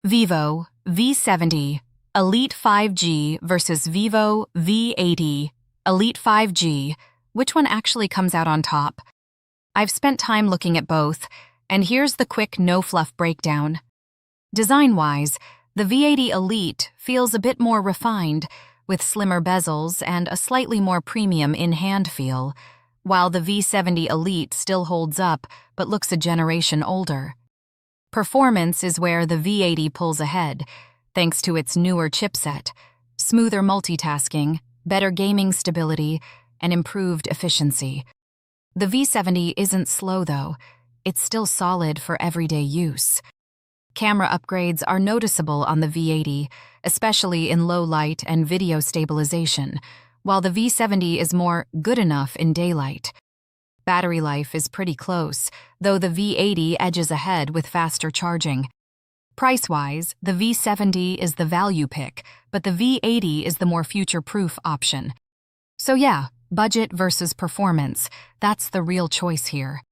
Vivo V70 Elite 5G versus Vivo V80 Elite 5G. Which one actually comes out on top? I've spent time looking at both, and here's the quick no-fluff breakdown. Design-wise, the V80 Elite feels a bit more refined, with slimmer bezels and a slightly more premium in-hand feel, while the V70 Elite still holds up but looks a generation older. Performance is where the V80 pulls ahead, thanks to its newer chipset, smoother multitasking, better gaming stability, and improved efficiency. The V70 isn't slow, though. It's still solid for everyday use. Camera upgrades are noticeable on the V80, especially in low light and video stabilization, while the V70 is more good enough in daylight. Battery life is pretty close, though the V80 edges ahead with faster charging. Price-wise, the V70 is the value pick, but the V80 is the more future-proof option. So yeah, budget versus performance, that's the real choice here.